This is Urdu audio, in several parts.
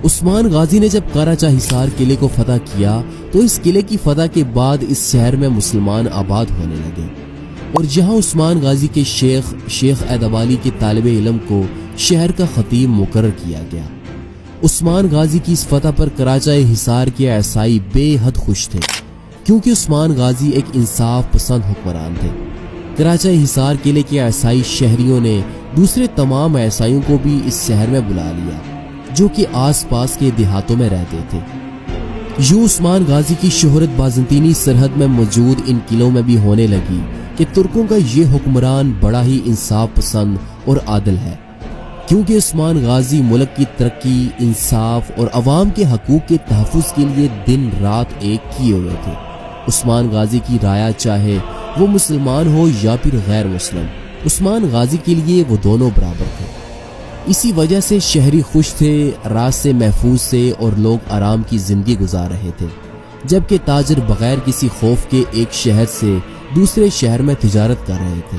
عثمان غازی نے جب قراچہ حصار قلعے کو فتح کیا تو اس قلعے کی فتح کے بعد اس شہر میں مسلمان آباد ہونے لگے، اور جہاں عثمان غازی کے شیخ ایدابالی کے طالب علم کو شہر کا خطیب مقرر کیا گیا۔ عثمان غازی کی اس فتح پر قراچہ حصار کے عیسائی بے حد خوش تھے، کیونکہ عثمان غازی ایک انصاف پسند حکمران تھے۔ قراچہ حصار قلعے کے عیسائی شہریوں نے دوسرے تمام عیسائیوں کو بھی اس شہر میں بلا لیا جو کہ آس پاس کے دیہاتوں میں رہتے تھے۔ یوں عثمان غازی کی شہرت بازنطینی سرحد میں موجود ان قلعوں میں بھی ہونے لگی کہ ترکوں کا یہ حکمران بڑا ہی انصاف پسند اور عادل ہے، کیونکہ عثمان غازی ملک کی ترقی، انصاف اور عوام کے حقوق کے تحفظ کے لیے دن رات ایک کیے ہوئے تھے۔ عثمان غازی کی رعایا چاہے وہ مسلمان ہو یا پھر غیر مسلم، عثمان غازی کے لیے وہ دونوں برابر تھے۔ اسی وجہ سے شہری خوش تھے، راستے محفوظ تھے اور لوگ آرام کی زندگی گزار رہے تھے، جبکہ تاجر بغیر کسی خوف کے ایک شہر سے دوسرے شہر میں تجارت کر رہے تھے۔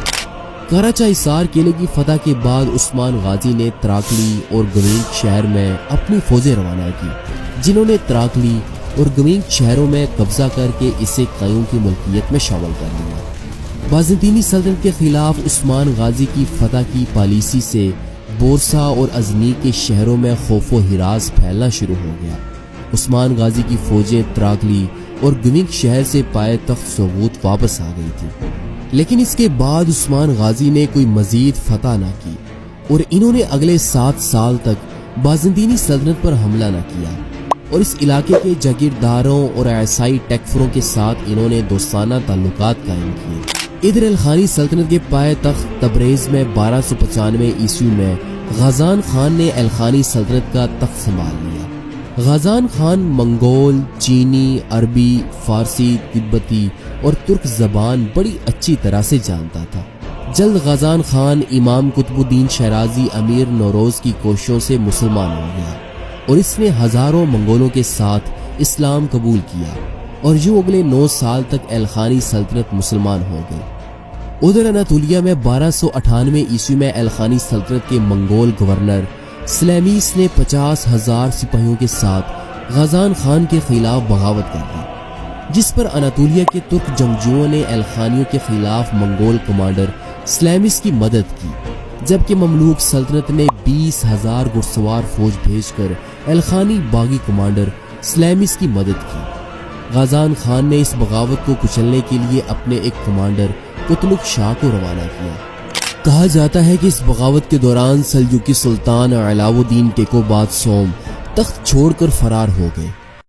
قراچہ حصار قلعے کی فتح کے بعد عثمان غازی نے تراکلی اور گوینک شہر میں اپنی فوجیں روانہ کی، جنہوں نے تراکلی اور گوینک شہروں میں قبضہ کر کے اسے قیوں کی ملکیت میں شامل کر لیا۔ بازنطینی سلطنت کے خلاف عثمان غازی کی فتح کی پالیسی سے بورسا اور ازنی کے شہروں میں خوف و ہراس پھیلنا شروع ہو گیا۔ عثمان غازی کی فوجیں تراکلی اور گوینک شہر سے پائے تخت سوغوت واپس آ گئی تھی، لیکن اس کے بعد عثمان غازی نے کوئی مزید فتح نہ کی اور انہوں نے اگلے 7 سال تک بازنطینی سلطنت پر حملہ نہ کیا، اور اس علاقے کے جاگیرداروں اور عیسائی ٹیکفروں کے ساتھ انہوں نے دوستانہ تعلقات قائم کیے۔ ادھر الخانی سلطنت کے پائے تخت تبریز میں 1295 عیسوی میں غازان خان نے الخانی سلطنت کا تخت سنبھال لیا۔ غازان خان منگول، چینی، عربی، فارسی، تبتی اور ترک زبان بڑی اچھی طرح سے جانتا تھا۔ جلد غازان خان امام قطب الدین شیرازی امیر نوروز کی کوششوں سے مسلمان ہو گیا، اور اس نے ہزاروں منگولوں کے ساتھ اسلام قبول کیا، اور جو اگلے 9 سال تک الخانی سلطنت مسلمان ہو گئی۔ ادھر اناطولیہ میں 1298 عیسوی میں الخانی سلطنت کے منگول گورنر سلیمیس نے 50,000 سپاہیوں کے ساتھ غازان خان کے خلاف بغاوت کر دی، جس پر اناطولیہ کے ترک جنگجوؤں نے الخانیوں کے خلاف منگول کمانڈر سلیمیس کی مدد کی، جبکہ مملوک سلطنت نے 20,000 گھڑسوار فوج بھیج کر الخانی باغی کمانڈر سلیمیس کی مدد کی۔ غازان خان نے اس بغاوت کو کچلنے کے لیے اپنے ایک کمانڈر قتلق شاہ کو روانہ کیا۔ کہا جاتا ہے کہ اس بغاوت کے دوران سلجوقی سلطان علاؤ الدین ٹیکوباد سوم تخت چھوڑ کر فرار ہو گئے۔